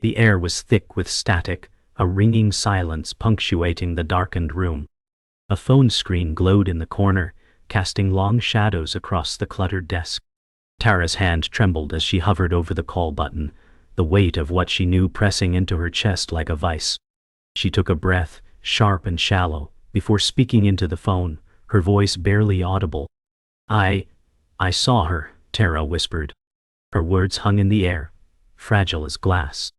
The air was thick with static, a ringing silence punctuating the darkened room. A phone screen glowed in the corner, casting long shadows across the cluttered desk. Tara's hand trembled as she hovered over the call button, the weight of what she knew pressing into her chest like a vice. She took a breath, sharp and shallow, before speaking into the phone, her voice barely audible. I saw her," Tara whispered. Her words hung in the air, fragile as glass.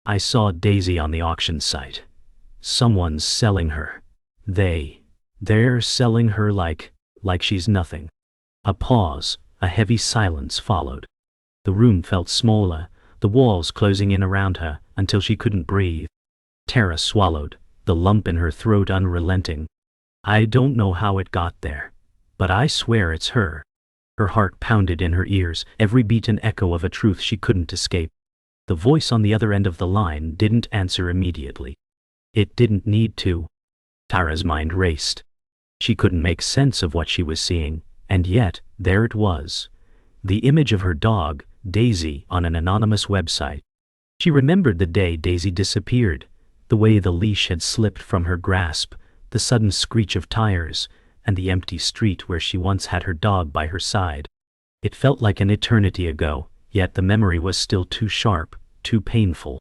"I saw Daisy on the auction site. Someone's selling her. They're selling her like she's nothing." A pause, a heavy silence followed. The room felt smaller, the walls closing in around her until she couldn't breathe. Tara swallowed, the lump in her throat unrelenting. "I don't know how it got there, but I swear it's her." Her heart pounded in her ears, every beat an echo of a truth she couldn't escape. The voice on the other end of the line didn't answer immediately. It didn't need to. Tara's mind raced. She couldn't make sense of what she was seeing, and yet, there it was. The image of her dog, Daisy, on an anonymous website. She remembered the day Daisy disappeared, the way the leash had slipped from her grasp, the sudden screech of tires, and the empty street where she once had her dog by her side. It felt like an eternity ago, yet the memory was still too sharp, too painful.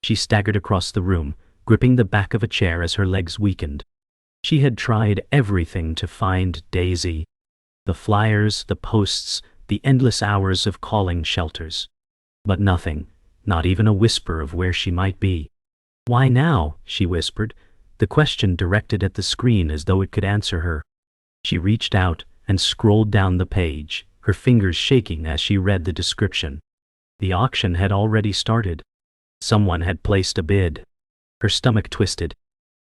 She staggered across the room, gripping the back of a chair as her legs weakened. She had tried everything to find Daisy. The flyers, the posts, the endless hours of calling shelters. But nothing, not even a whisper of where she might be. "Why now?" she whispered, the question directed at the screen as though it could answer her. She reached out and scrolled down the page, her fingers shaking as she read the description. The auction had already started. Someone had placed a bid. Her stomach twisted.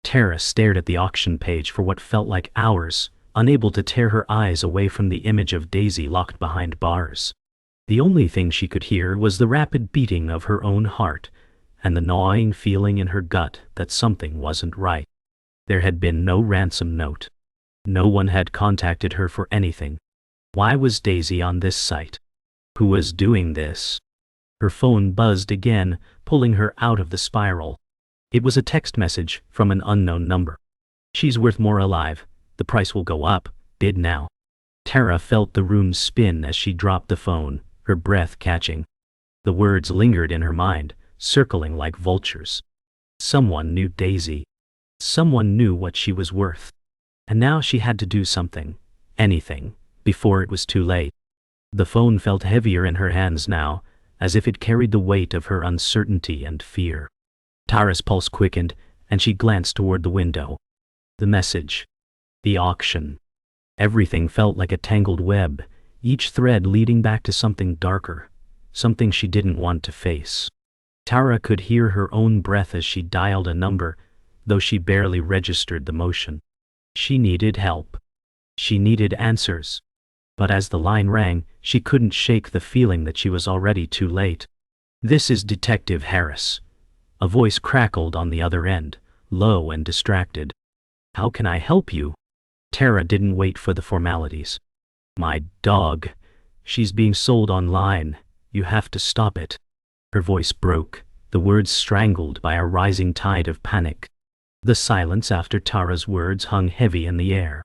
Tara stared at the auction page for what felt like hours, unable to tear her eyes away from the image of Daisy locked behind bars. The only thing she could hear was the rapid beating of her own heart, and the gnawing feeling in her gut that something wasn't right. There had been no ransom note. No one had contacted her for anything. Why was Daisy on this site? Who was doing this? Her phone buzzed again, pulling her out of the spiral. It was a text message from an unknown number. "She's worth more alive. The price will go up. Bid now." Tara felt the room spin as she dropped the phone, her breath catching. The words lingered in her mind, circling like vultures. Someone knew Daisy. Someone knew what she was worth. And now she had to do something, anything, before it was too late. The phone felt heavier in her hands now, as if it carried the weight of her uncertainty and fear. Tara's pulse quickened, and she glanced toward the window. The message. The auction. Everything felt like a tangled web, each thread leading back to something darker, something she didn't want to face. Tara could hear her own breath as she dialed a number, though she barely registered the motion. She needed help. She needed answers. But as the line rang, she couldn't shake the feeling that she was already too late. "This is Detective Harris." A voice crackled on the other end, low and distracted. "How can I help you?" Tara didn't wait for the formalities. "My dog. She's being sold online. You have to stop it." Her voice broke, the words strangled by a rising tide of panic. The silence after Tara's words hung heavy in the air.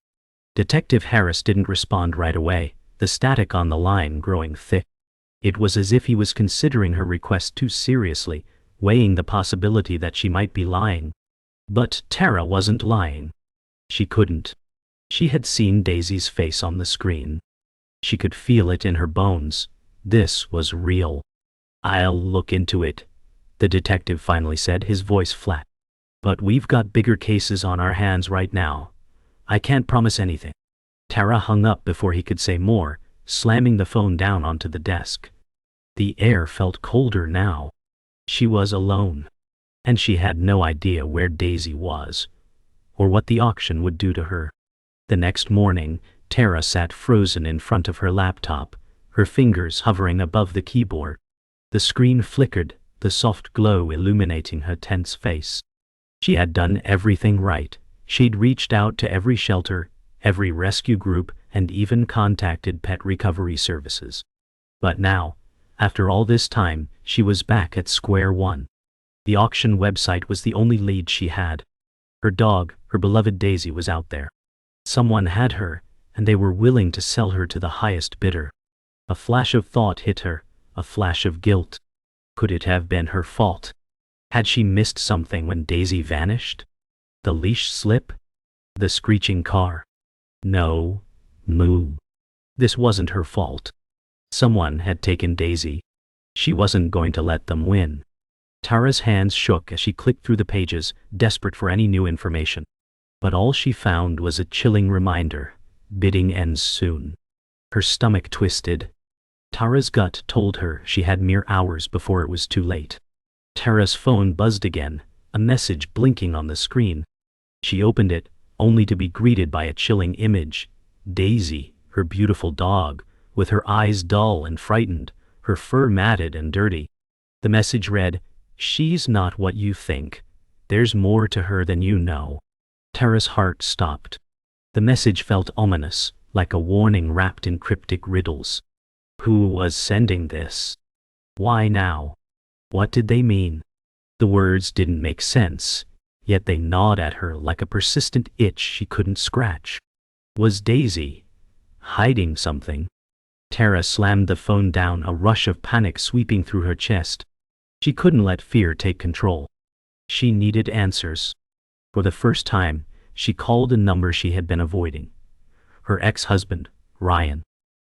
Detective Harris didn't respond right away, the static on the line growing thick. It was as if he was considering her request too seriously, weighing the possibility that she might be lying. But Tara wasn't lying. She couldn't. She had seen Daisy's face on the screen. She could feel it in her bones. This was real. "I'll look into it," the detective finally said, his voice flat. "But we've got bigger cases on our hands right now. I can't promise anything." Tara hung up before he could say more, slamming the phone down onto the desk. The air felt colder now. She was alone. And she had no idea where Daisy was, or what the auction would do to her. The next morning, Tara sat frozen in front of her laptop, her fingers hovering above the keyboard. The screen flickered, the soft glow illuminating her tense face. She had done everything right. She'd reached out to every shelter, every rescue group, and even contacted pet recovery services. But now, after all this time, she was back at square one. The auction website was the only lead she had. Her dog, her beloved Daisy, was out there. Someone had her, and they were willing to sell her to the highest bidder. A flash of thought hit her, a flash of guilt. Could it have been her fault? Had she missed something when Daisy vanished? The leash slip? The screeching car? No, moo. This wasn't her fault. Someone had taken Daisy. She wasn't going to let them win. Tara's hands shook as she clicked through the pages, desperate for any new information. But all she found was a chilling reminder: bidding ends soon. Her stomach twisted. Tara's gut told her she had mere hours before it was too late. Tara's phone buzzed again, a message blinking on the screen. She opened it, only to be greeted by a chilling image. Daisy, her beautiful dog, with her eyes dull and frightened, her fur matted and dirty. The message read, "She's not what you think. There's more to her than you know." Tara's heart stopped. The message felt ominous, like a warning wrapped in cryptic riddles. Who was sending this? Why now? What did they mean? The words didn't make sense, yet they gnawed at her like a persistent itch she couldn't scratch. Was Daisy hiding something? Tara slammed the phone down, a rush of panic sweeping through her chest. She couldn't let fear take control. She needed answers. For the first time, she called a number she had been avoiding. Her ex-husband, Ryan.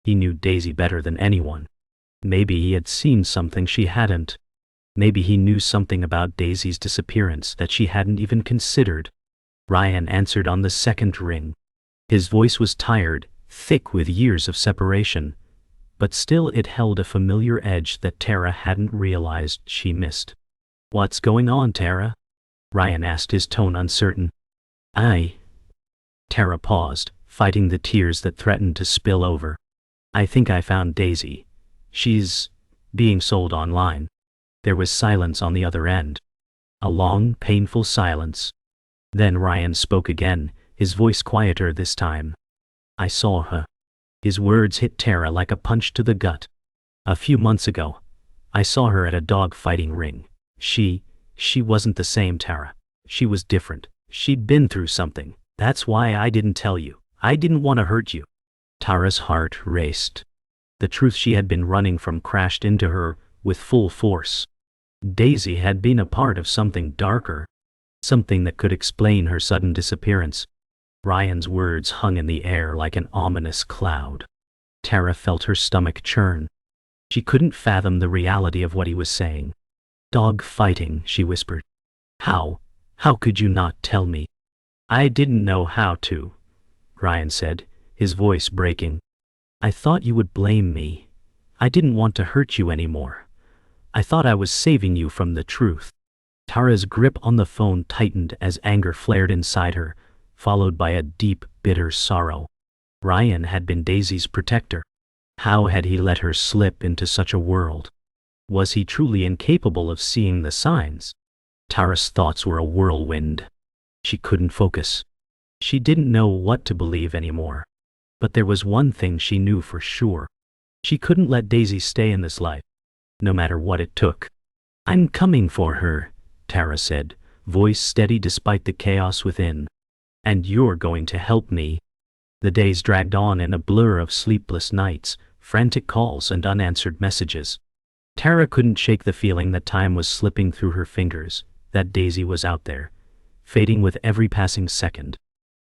He knew Daisy better than anyone. Maybe he had seen something she hadn't. Maybe he knew something about Daisy's disappearance that she hadn't even considered. Ryan answered on the second ring. His voice was tired, thick with years of separation, but still it held a familiar edge that Tara hadn't realized she missed. "What's going on, Tara?" Ryan asked, his tone uncertain. Tara paused, fighting the tears that threatened to spill over. "I think I found Daisy. She's being sold online." There was silence on the other end. A long, painful silence. Then Ryan spoke again, his voice quieter this time. "I saw her." His words hit Tara like a punch to the gut. "A few months ago, I saw her at a dog fighting ring. She wasn't the same Tara. She was different. She'd been through something. That's why I didn't tell you. I didn't want to hurt you." Tara's heart raced. The truth she had been running from crashed into her with full force. Daisy had been a part of something darker, something that could explain her sudden disappearance. Ryan's words hung in the air like an ominous cloud. Tara felt her stomach churn. She couldn't fathom the reality of what he was saying. "Dog fighting," she whispered. How could you not tell me?" "I didn't know how to," Ryan said, his voice breaking. "I thought you would blame me. I didn't want to hurt you anymore. I thought I was saving you from the truth." Tara's grip on the phone tightened as anger flared inside her, followed by a deep, bitter sorrow. Ryan had been Daisy's protector. How had he let her slip into such a world? Was he truly incapable of seeing the signs? Tara's thoughts were a whirlwind. She couldn't focus. She didn't know what to believe anymore. But there was one thing she knew for sure. She couldn't let Daisy stay in this life, no matter what it took. "I'm coming for her," Tara said, voice steady despite the chaos within. "And you're going to help me." The days dragged on in a blur of sleepless nights, frantic calls and unanswered messages. Tara couldn't shake the feeling that time was slipping through her fingers, that Daisy was out there, fading with every passing second.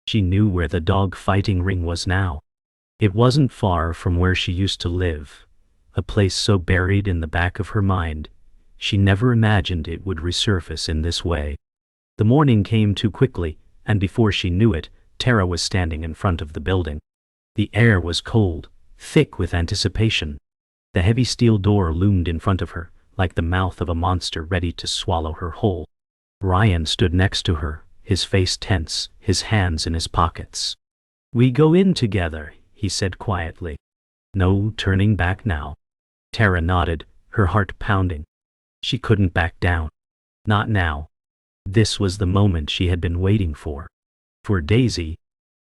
She knew where the dog fighting ring was now. It wasn't far from where she used to live, a place so buried in the back of her mind, she never imagined it would resurface in this way. The morning came too quickly, and before she knew it, Tara was standing in front of the building. The air was cold, thick with anticipation. The heavy steel door loomed in front of her, like the mouth of a monster ready to swallow her whole. Ryan stood next to her, his face tense, his hands in his pockets. "We go in together," he said quietly. "No turning back now." Tara nodded, her heart pounding. She couldn't back down. Not now. This was the moment she had been waiting for. For Daisy.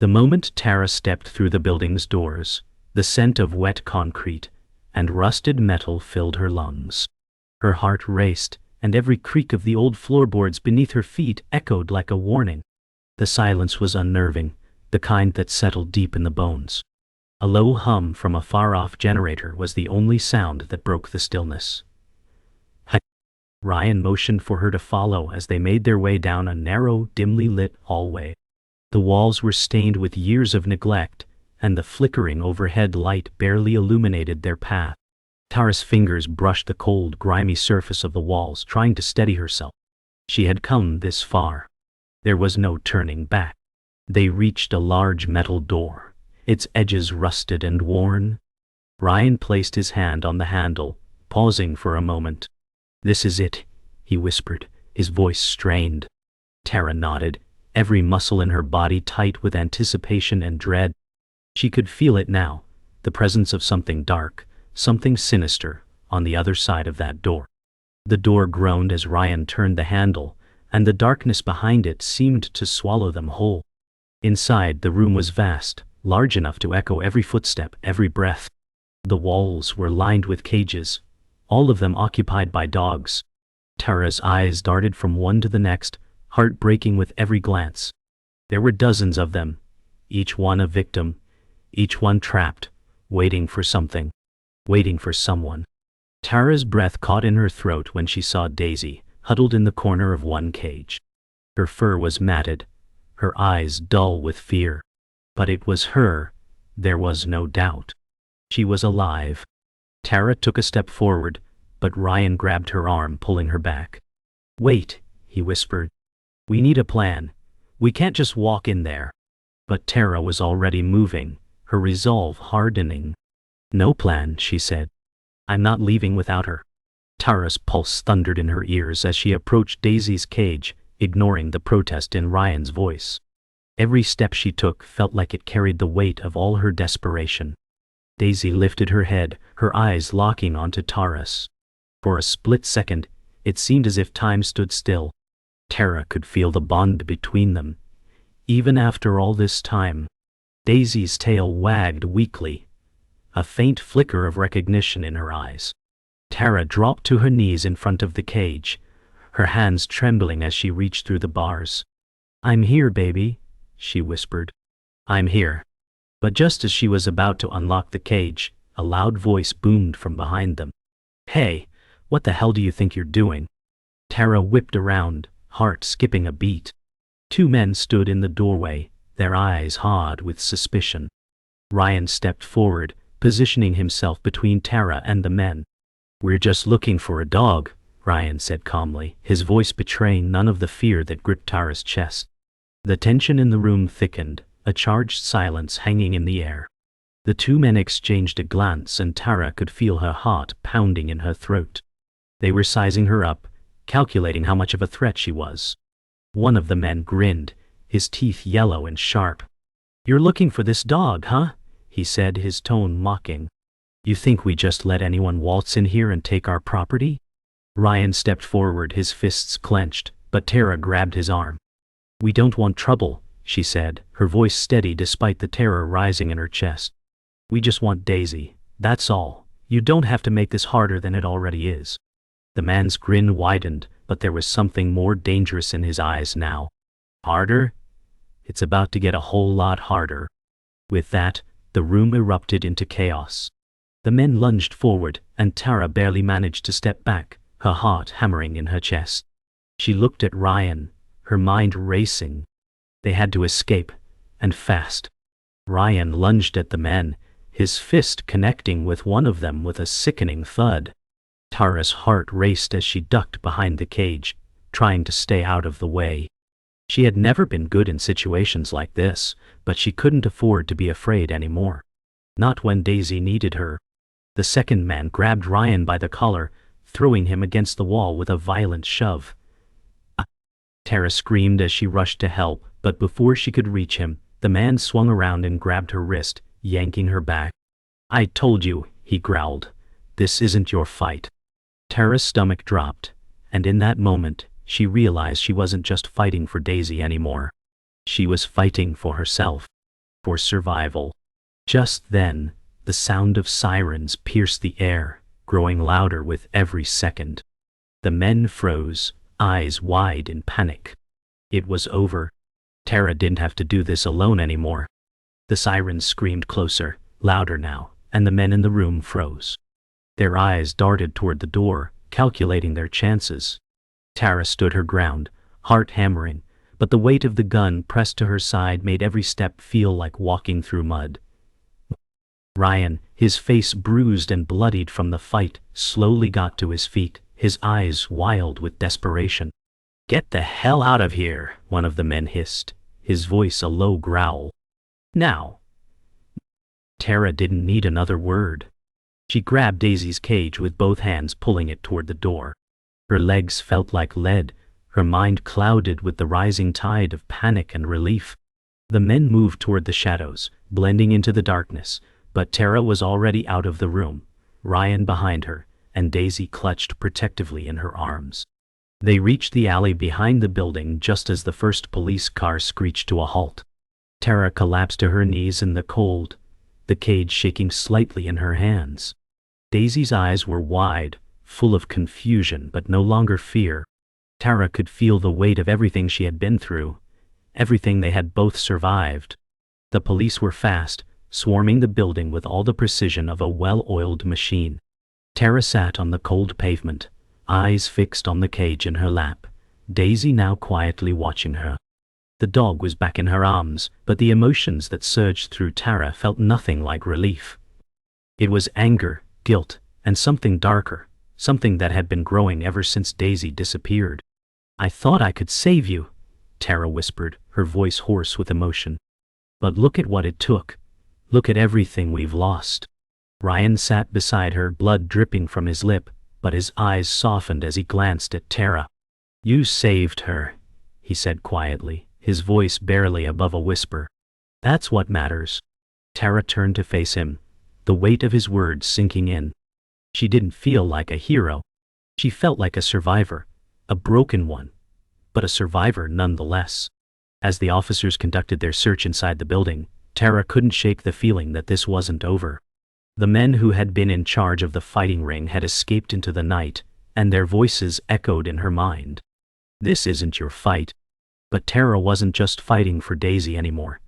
The moment Tara stepped through the building's doors, the scent of wet concrete and rusted metal filled her lungs. Her heart raced, and every creak of the old floorboards beneath her feet echoed like a warning. The silence was unnerving, the kind that settled deep in the bones. A low hum from a far-off generator was the only sound that broke the stillness. Ryan motioned for her to follow as they made their way down a narrow, dimly lit hallway. The walls were stained with years of neglect, and the flickering overhead light barely illuminated their path. Tara's fingers brushed the cold, grimy surface of the walls, trying to steady herself. She had come this far. There was no turning back. They reached a large metal door, its edges rusted and worn. Ryan placed his hand on the handle, pausing for a moment. "This is it," he whispered, his voice strained. Tara nodded, every muscle in her body tight with anticipation and dread. She could feel it now, the presence of something dark, something sinister, on the other side of that door. The door groaned as Ryan turned the handle, and the darkness behind it seemed to swallow them whole. Inside, the room was vast, large enough to echo every footstep, every breath. The walls were lined with cages, all of them occupied by dogs. Tara's eyes darted from one to the next, heart breaking with every glance. There were dozens of them, each one a victim, each one trapped, waiting for something, waiting for someone. Tara's breath caught in her throat when she saw Daisy, huddled in the corner of one cage. Her fur was matted, her eyes dull with fear. But it was her, there was no doubt. She was alive. Tara took a step forward, but Ryan grabbed her arm, pulling her back. "Wait," he whispered. "We need a plan. We can't just walk in there." But Tara was already moving, her resolve hardening. "No plan," she said. "I'm not leaving without her." Tara's pulse thundered in her ears as she approached Daisy's cage, ignoring the protest in Ryan's voice. Every step she took felt like it carried the weight of all her desperation. Daisy lifted her head, her eyes locking onto Tara's. For a split second, it seemed as if time stood still. Tara could feel the bond between them. Even after all this time, Daisy's tail wagged weakly, a faint flicker of recognition in her eyes. Tara dropped to her knees in front of the cage, her hands trembling as she reached through the bars. "I'm here, baby," she whispered. "I'm here." But just as she was about to unlock the cage, a loud voice boomed from behind them. "Hey, what the hell do you think you're doing?" Tara whipped around, heart skipping a beat. Two men stood in the doorway, their eyes hard with suspicion. Ryan stepped forward, positioning himself between Tara and the men. "We're just looking for a dog," Ryan said calmly, his voice betraying none of the fear that gripped Tara's chest. The tension in the room thickened, a charged silence hanging in the air. The two men exchanged a glance and Tara could feel her heart pounding in her throat. They were sizing her up, calculating how much of a threat she was. One of the men grinned, his teeth yellow and sharp. "You're looking for this dog, huh?" he said, his tone mocking. "You think we just let anyone waltz in here and take our property?" Ryan stepped forward, his fists clenched, but Tara grabbed his arm. "We don't want trouble," she said, her voice steady despite the terror rising in her chest. "We just want Daisy, that's all. You don't have to make this harder than it already is." The man's grin widened, but there was something more dangerous in his eyes now. "Harder? It's about to get a whole lot harder." With that, the room erupted into chaos. The men lunged forward, and Tara barely managed to step back, her heart hammering in her chest. She looked at Ryan, her mind racing. They had to escape, and fast. Ryan lunged at the men, his fist connecting with one of them with a sickening thud. Tara's heart raced as she ducked behind the cage, trying to stay out of the way. She had never been good in situations like this, but she couldn't afford to be afraid anymore. Not when Daisy needed her. The second man grabbed Ryan by the collar, throwing him against the wall with a violent shove. Tara screamed as she rushed to help, but before she could reach him, the man swung around and grabbed her wrist, yanking her back. "I told you," he growled. "This isn't your fight." Tara's stomach dropped, and in that moment, she realized she wasn't just fighting for Daisy anymore. She was fighting for herself, for survival. Just then, the sound of sirens pierced the air, growing louder with every second. The men froze, eyes wide in panic. It was over. Tara didn't have to do this alone anymore. The sirens screamed closer, louder now, and the men in the room froze. Their eyes darted toward the door, calculating their chances. Tara stood her ground, heart hammering, but the weight of the gun pressed to her side made every step feel like walking through mud. Ryan, his face bruised and bloodied from the fight, slowly got to his feet, his eyes wild with desperation. "Get the hell out of here," one of the men hissed, his voice a low growl. "Now." Tara didn't need another word. She grabbed Daisy's cage with both hands, pulling it toward the door. Her legs felt like lead, her mind clouded with the rising tide of panic and relief. The men moved toward the shadows, blending into the darkness, but Tara was already out of the room, Ryan behind her, and Daisy clutched protectively in her arms. They reached the alley behind the building just as the first police car screeched to a halt. Tara collapsed to her knees in the cold, the cage shaking slightly in her hands. Daisy's eyes were wide, full of confusion but no longer fear. Tara could feel the weight of everything she had been through, everything they had both survived. The police were fast, swarming the building with all the precision of a well-oiled machine. Tara sat on the cold pavement, eyes fixed on the cage in her lap, Daisy now quietly watching her. The dog was back in her arms, but the emotions that surged through Tara felt nothing like relief. It was anger, guilt, and something darker, something that had been growing ever since Daisy disappeared. "I thought I could save you," Tara whispered, her voice hoarse with emotion. "But look at what it took. Look at everything we've lost." Ryan sat beside her, blood dripping from his lip, but his eyes softened as he glanced at Tara. "You saved her," he said quietly, his voice barely above a whisper. "That's what matters." Tara turned to face him, the weight of his words sinking in. She didn't feel like a hero. She felt like a survivor, a broken one, but a survivor nonetheless. As the officers conducted their search inside the building, Tara couldn't shake the feeling that this wasn't over. The men who had been in charge of the fighting ring had escaped into the night, and their voices echoed in her mind. "This isn't your fight." But Tara wasn't just fighting for Daisy anymore.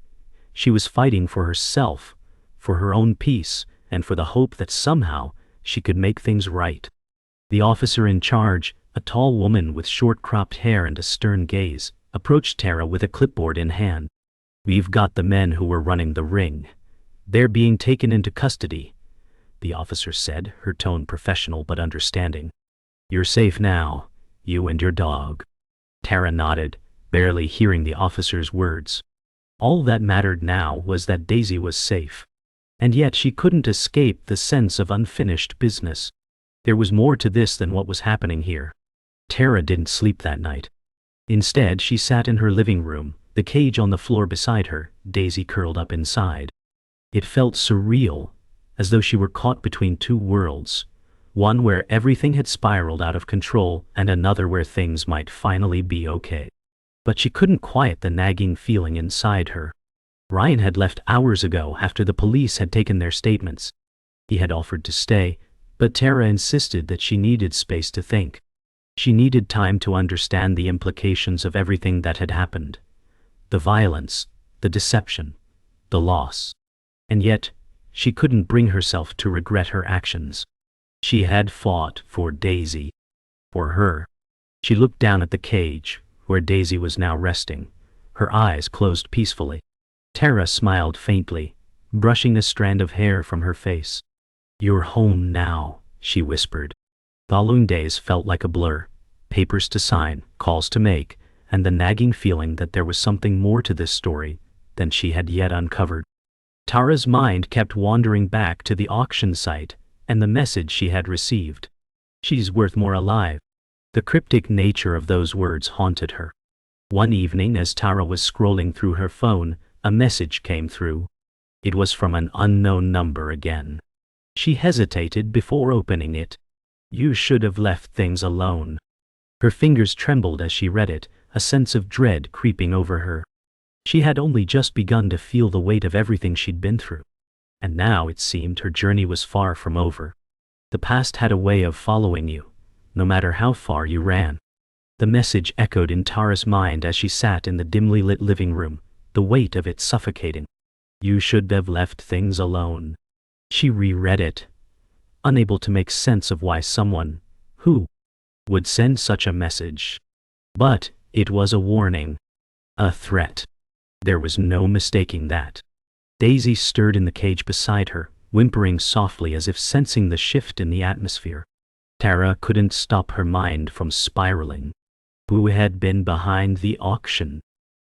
She was fighting for herself, for her own peace, and for the hope that somehow she could make things right. The officer in charge, a tall woman with short cropped hair and a stern gaze, approached Tara with a clipboard in hand. "We've got the men who were running the ring. They're being taken into custody," the officer said, her tone professional but understanding. "You're safe now, you and your dog." Tara nodded, barely hearing the officer's words. All that mattered now was that Daisy was safe. And yet she couldn't escape the sense of unfinished business. There was more to this than what was happening here. Tara didn't sleep that night. Instead, she sat in her living room, the cage on the floor beside her, Daisy curled up inside. It felt surreal, as though she were caught between two worlds, one where everything had spiraled out of control and another where things might finally be okay. But she couldn't quiet the nagging feeling inside her. Ryan had left hours ago after the police had taken their statements. He had offered to stay, but Tara insisted that she needed space to think. She needed time to understand the implications of everything that had happened. The violence, the deception, the loss. And yet, she couldn't bring herself to regret her actions. She had fought for Daisy. For her. She looked down at the cage, where Daisy was now resting, her eyes closed peacefully. Tara smiled faintly, brushing a strand of hair from her face. "You're home now," she whispered. Following days felt like a blur, papers to sign, calls to make, and the nagging feeling that there was something more to this story than she had yet uncovered. Tara's mind kept wandering back to the auction site and the message she had received. "She's worth more alive." The cryptic nature of those words haunted her. One evening, as Tara was scrolling through her phone, a message came through. It was from an unknown number again. She hesitated before opening it. "You should have left things alone." Her fingers trembled as she read it, a sense of dread creeping over her. She had only just begun to feel the weight of everything she'd been through. And now it seemed her journey was far from over. The past had a way of following you, no matter how far you ran. The message echoed in Tara's mind as she sat in the dimly lit living room, the weight of it suffocating. You should have left things alone. She reread it, unable to make sense of why someone, who, would send such a message. But it was a warning. A threat. There was no mistaking that. Daisy stirred in the cage beside her, whimpering softly as if sensing the shift in the atmosphere. Tara couldn't stop her mind from spiraling. Who had been behind the auction?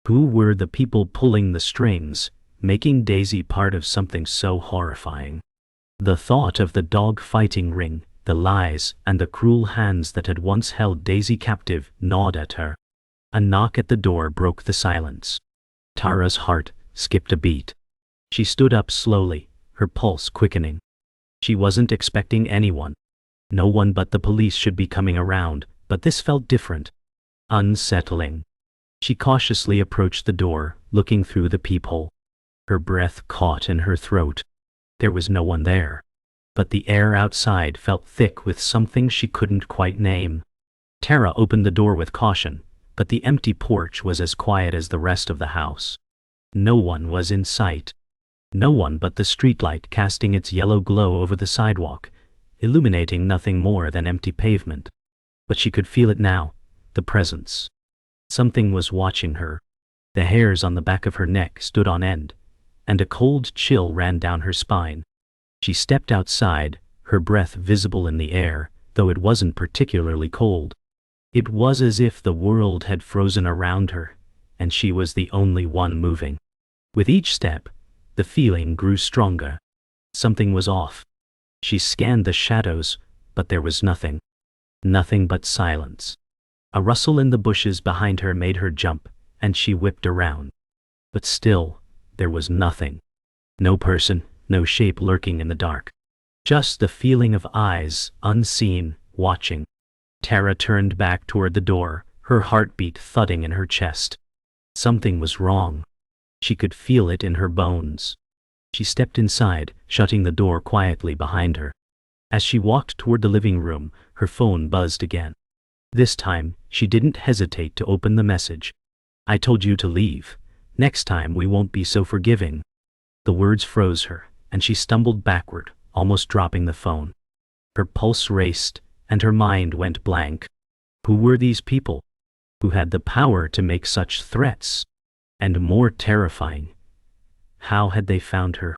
Who were the people pulling the strings, making Daisy part of something so horrifying? The thought of the dog-fighting ring, the lies, and the cruel hands that had once held Daisy captive gnawed at her. A knock at the door broke the silence. Tara's heart skipped a beat. She stood up slowly, her pulse quickening. She wasn't expecting anyone. No one but the police should be coming around, but this felt different. Unsettling. She cautiously approached the door, looking through the peephole. Her breath caught in her throat. There was no one there. But the air outside felt thick with something she couldn't quite name. Tara opened the door with caution, but the empty porch was as quiet as the rest of the house. No one was in sight. No one but the streetlight casting its yellow glow over the sidewalk, illuminating nothing more than empty pavement. But she could feel it now, the presence. Something was watching her. The hairs on the back of her neck stood on end, and a cold chill ran down her spine. She stepped outside, her breath visible in the air, though it wasn't particularly cold. It was as if the world had frozen around her, and she was the only one moving. With each step, the feeling grew stronger. Something was off. She scanned the shadows, but there was nothing. Nothing but silence. A rustle in the bushes behind her made her jump, and she whipped around. But still, there was nothing. No person, no shape lurking in the dark. Just the feeling of eyes, unseen, watching. Tara turned back toward the door, her heartbeat thudding in her chest. Something was wrong. She could feel it in her bones. She stepped inside, shutting the door quietly behind her. As she walked toward the living room, her phone buzzed again. This time, she didn't hesitate to open the message. I told you to leave. Next time we won't be so forgiving. The words froze her, and she stumbled backward, almost dropping the phone. Her pulse raced, and her mind went blank. Who were these people? Who had the power to make such threats? And more terrifying, how had they found her?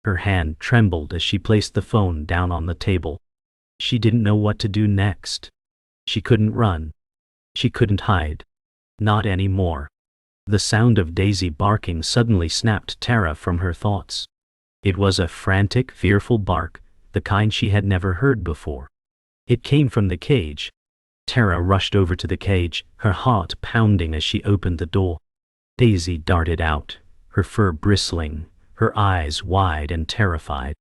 Her hand trembled as she placed the phone down on the table. She didn't know what to do next. She couldn't run. She couldn't hide. Not anymore. The sound of Daisy barking suddenly snapped Tara from her thoughts. It was a frantic, fearful bark, the kind she had never heard before. It came from the cage. Tara rushed over to the cage, her heart pounding as she opened the door. Daisy darted out, her fur bristling, her eyes wide and terrified.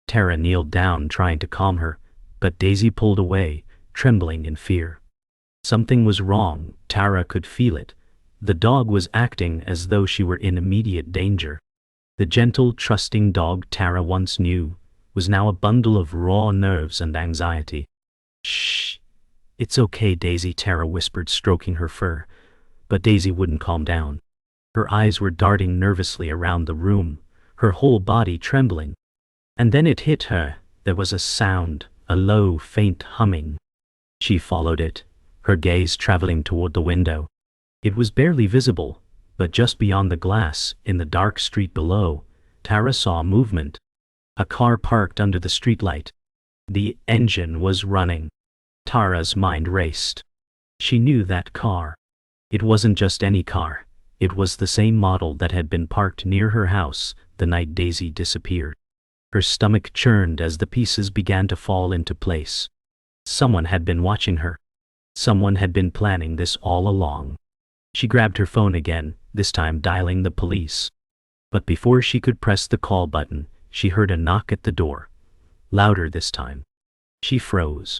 Tara kneeled down trying to calm her, but Daisy pulled away, trembling in fear. Something was wrong, Tara could feel it. The dog was acting as though she were in immediate danger. The gentle, trusting dog Tara once knew was now a bundle of raw nerves and anxiety. Shh. It's okay, Daisy, Tara whispered, stroking her fur. But Daisy wouldn't calm down. Her eyes were darting nervously around the room, her whole body trembling. And then it hit her. There was a sound, a low, faint humming. She followed it, her gaze traveling toward the window. It was barely visible, but just beyond the glass, in the dark street below, Tara saw movement. A car parked under the streetlight. The engine was running. Tara's mind raced. She knew that car. It wasn't just any car. It was the same model that had been parked near her house the night Daisy disappeared. Her stomach churned as the pieces began to fall into place. Someone had been watching her. Someone had been planning this all along. She grabbed her phone again, this time dialing the police. But before she could press the call button, she heard a knock at the door. Louder this time. She froze.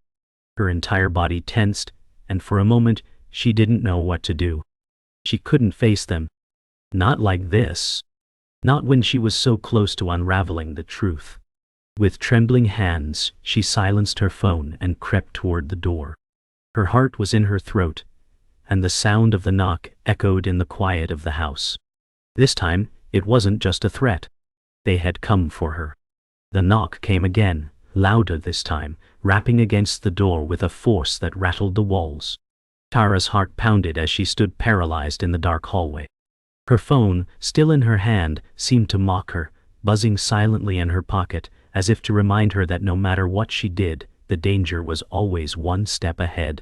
Her entire body tensed, and for a moment, she didn't know what to do. She couldn't face them. Not like this. Not when she was so close to unraveling the truth. With trembling hands, she silenced her phone and crept toward the door. Her heart was in her throat, and the sound of the knock echoed in the quiet of the house. This time, it wasn't just a threat. They had come for her. The knock came again, louder this time, rapping against the door with a force that rattled the walls. Tara's heart pounded as she stood paralyzed in the dark hallway. Her phone, still in her hand, seemed to mock her, buzzing silently in her pocket, as if to remind her that no matter what she did, the danger was always one step ahead.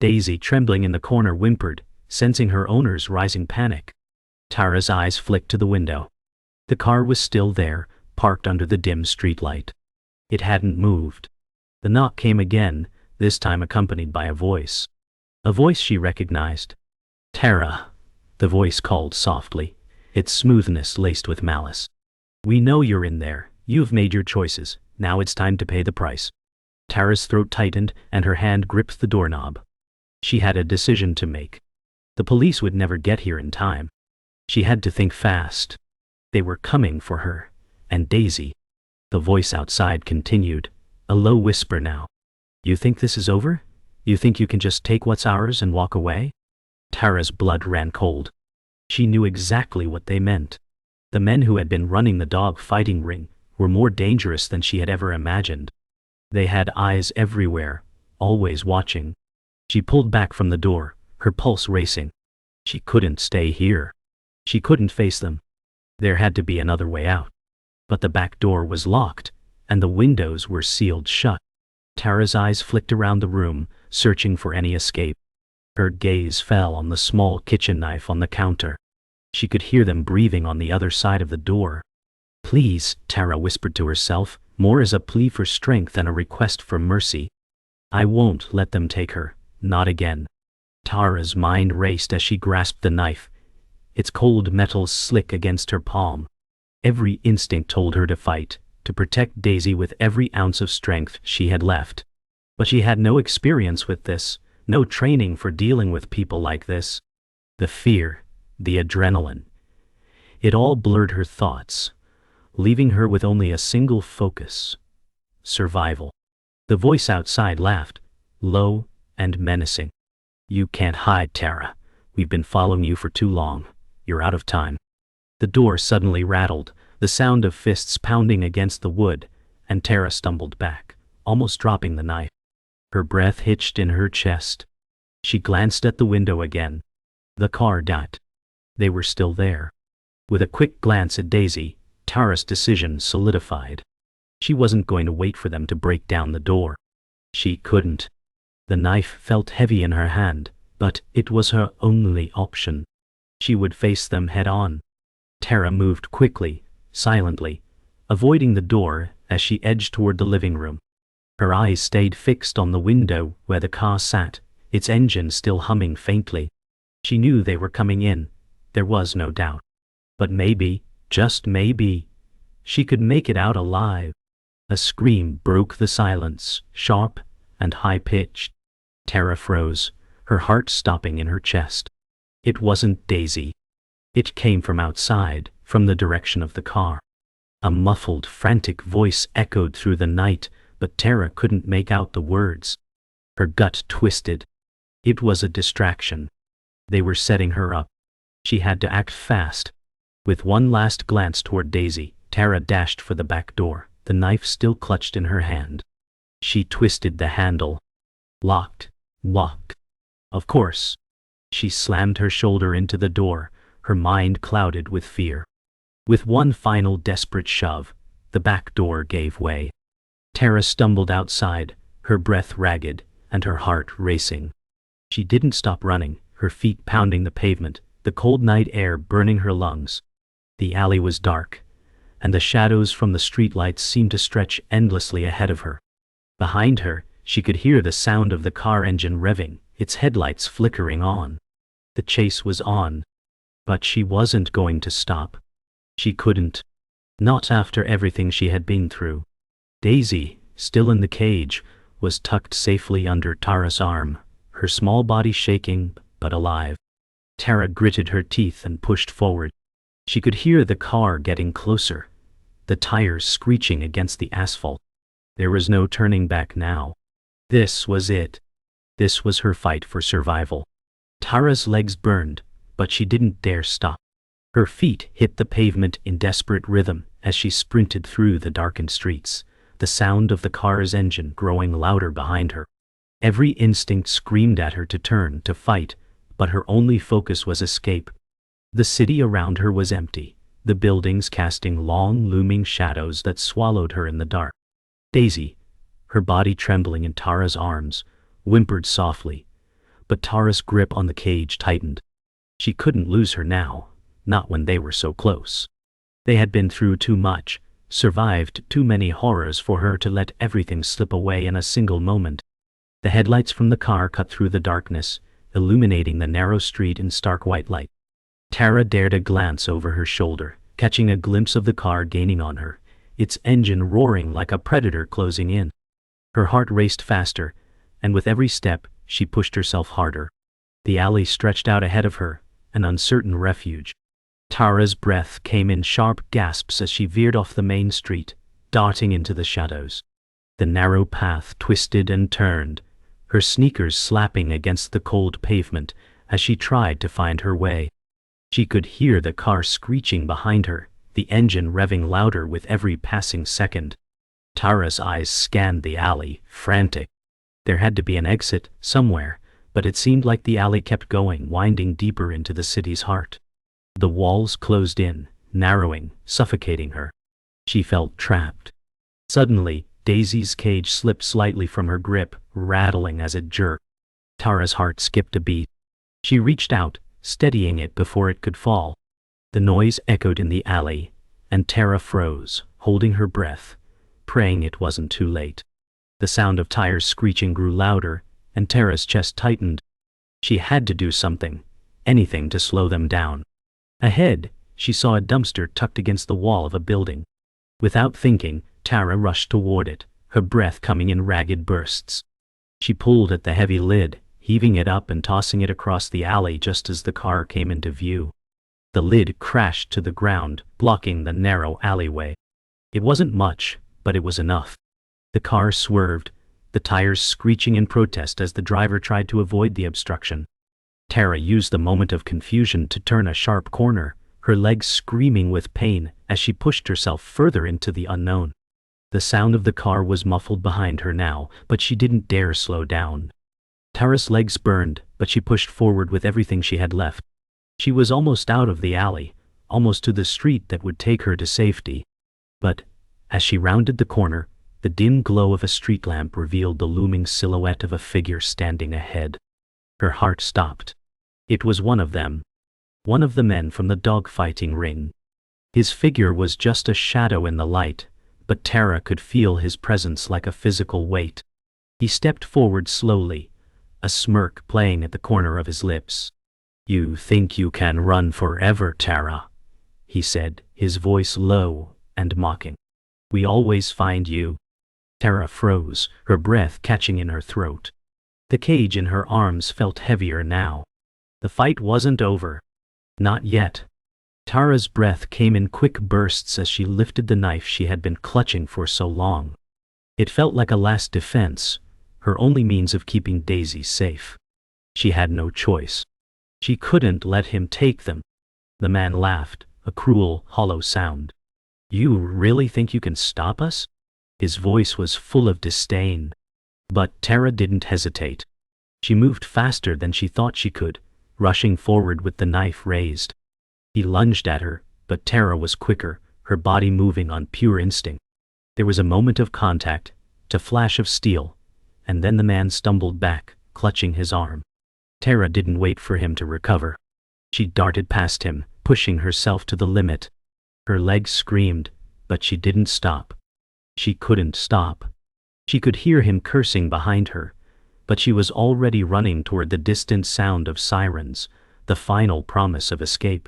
Daisy, trembling in the corner, whimpered, sensing her owner's rising panic. Tara's eyes flicked to the window. The car was still there, parked under the dim streetlight. It hadn't moved. The knock came again, this time accompanied by a voice. A voice she recognized. "Tara," the voice called softly, its smoothness laced with malice. "We know you're in there. You've made your choices. Now it's time to pay the price." Tara's throat tightened and her hand gripped the doorknob. She had a decision to make. The police would never get here in time. She had to think fast. They were coming for her, and Daisy. The voice outside continued, a low whisper now. "You think this is over? You think you can just take what's ours and walk away?" Tara's blood ran cold. She knew exactly what they meant. The men who had been running the dog fighting ring were more dangerous than she had ever imagined. They had eyes everywhere, always watching. She pulled back from the door, her pulse racing. She couldn't stay here. She couldn't face them. There had to be another way out. But the back door was locked, and the windows were sealed shut. Tara's eyes flicked around the room, searching for any escape. Her gaze fell on the small kitchen knife on the counter. She could hear them breathing on the other side of the door. "Please," Tara whispered to herself, more as a plea for strength than a request for mercy. "I won't let them take her, not again." Tara's mind raced as she grasped the knife, its cold metal slick against her palm. Every instinct told her to fight, to protect Daisy with every ounce of strength she had left. But she had no experience with this, no training for dealing with people like this. The fear, the adrenaline. It all blurred her thoughts, leaving her with only a single focus: survival. The voice outside laughed, low and menacing. "You can't hide, Tara. We've been following you for too long. You're out of time." The door suddenly rattled, the sound of fists pounding against the wood, and Tara stumbled back, almost dropping the knife. Her breath hitched in her chest. She glanced at the window again. The car died. They were still there. With a quick glance at Daisy, Tara's decision solidified. She wasn't going to wait for them to break down the door. She couldn't. The knife felt heavy in her hand, but it was her only option. She would face them head on. Tara moved quickly, silently, avoiding the door as she edged toward the living room. Her eyes stayed fixed on the window where the car sat, its engine still humming faintly. She knew they were coming in, there was no doubt. But maybe, just maybe, she could make it out alive. A scream broke the silence, sharp and high-pitched. Tara froze, her heart stopping in her chest. It wasn't Daisy. It came from outside, from the direction of the car. A muffled, frantic voice echoed through the night, but Tara couldn't make out the words. Her gut twisted. It was a distraction. They were setting her up. She had to act fast. With one last glance toward Daisy, Tara dashed for the back door, the knife still clutched in her hand. She twisted the handle. Locked. Locked. Of course. She slammed her shoulder into the door, her mind clouded with fear. With one final desperate shove, the back door gave way. Tara stumbled outside, her breath ragged, and her heart racing. She didn't stop running, her feet pounding the pavement, the cold night air burning her lungs. The alley was dark, and the shadows from the streetlights seemed to stretch endlessly ahead of her. Behind her, she could hear the sound of the car engine revving, its headlights flickering on. The chase was on. But she wasn't going to stop. She couldn't. Not after everything she had been through. Daisy, still in the cage, was tucked safely under Tara's arm, her small body shaking, but alive. Tara gritted her teeth and pushed forward. She could hear the car getting closer, the tires screeching against the asphalt. There was no turning back now. This was it. This was her fight for survival. Tara's legs burned, but she didn't dare stop. Her feet hit the pavement in desperate rhythm as she sprinted through the darkened streets, the sound of the car's engine growing louder behind her. Every instinct screamed at her to turn, to fight, but her only focus was escape. The city around her was empty, the buildings casting long, looming shadows that swallowed her in the dark. Daisy, her body trembling in Tara's arms, whimpered softly, but Tara's grip on the cage tightened. She couldn't lose her now, not when they were so close. They had been through too much, survived too many horrors for her to let everything slip away in a single moment. The headlights from the car cut through the darkness, illuminating the narrow street in stark white light. Tara dared a glance over her shoulder, catching a glimpse of the car gaining on her, its engine roaring like a predator closing in. Her heart raced faster, and with every step, she pushed herself harder. The alley stretched out ahead of her, an uncertain refuge. Tara's breath came in sharp gasps as she veered off the main street, darting into the shadows. The narrow path twisted and turned, her sneakers slapping against the cold pavement as she tried to find her way. She could hear the car screeching behind her, the engine revving louder with every passing second. Tara's eyes scanned the alley, frantic. There had to be an exit somewhere, but it seemed like the alley kept going, winding deeper into the city's heart. The walls closed in, narrowing, suffocating her. She felt trapped. Suddenly, Daisy's cage slipped slightly from her grip, rattling as it jerked. Tara's heart skipped a beat. She reached out, steadying it before it could fall. The noise echoed in the alley, and Tara froze, holding her breath, praying it wasn't too late. The sound of tires screeching grew louder, and Tara's chest tightened. She had to do something, anything to slow them down. Ahead, she saw a dumpster tucked against the wall of a building. Without thinking, Tara rushed toward it, her breath coming in ragged bursts. She pulled at the heavy lid, heaving it up and tossing it across the alley just as the car came into view. The lid crashed to the ground, blocking the narrow alleyway. It wasn't much, but it was enough. The car swerved, the tires screeching in protest as the driver tried to avoid the obstruction. Tara used the moment of confusion to turn a sharp corner, her legs screaming with pain as she pushed herself further into the unknown. The sound of the car was muffled behind her now, but she didn't dare slow down. Tara's legs burned, but she pushed forward with everything she had left. She was almost out of the alley, almost to the street that would take her to safety. But, as she rounded the corner, the dim glow of a street lamp revealed the looming silhouette of a figure standing ahead. Her heart stopped. It was one of them. One of the men from the dogfighting ring. His figure was just a shadow in the light, but Tara could feel his presence like a physical weight. He stepped forward slowly, a smirk playing at the corner of his lips. "You think you can run forever, Tara?" he said, his voice low and mocking. "We always find you." Tara froze, her breath catching in her throat. The cage in her arms felt heavier now. The fight wasn't over. Not yet. Tara's breath came in quick bursts as she lifted the knife she had been clutching for so long. It felt like a last defense, her only means of keeping Daisy safe. She had no choice. She couldn't let him take them. The man laughed, a cruel, hollow sound. "You really think you can stop us?" His voice was full of disdain. But Tara didn't hesitate. She moved faster than she thought she could, rushing forward with the knife raised. He lunged at her, but Tara was quicker, her body moving on pure instinct. There was a moment of contact, a flash of steel, and then the man stumbled back, clutching his arm. Tara didn't wait for him to recover. She darted past him, pushing herself to the limit. Her legs screamed, but she didn't stop. She couldn't stop. She could hear him cursing behind her, but she was already running toward the distant sound of sirens, the final promise of escape.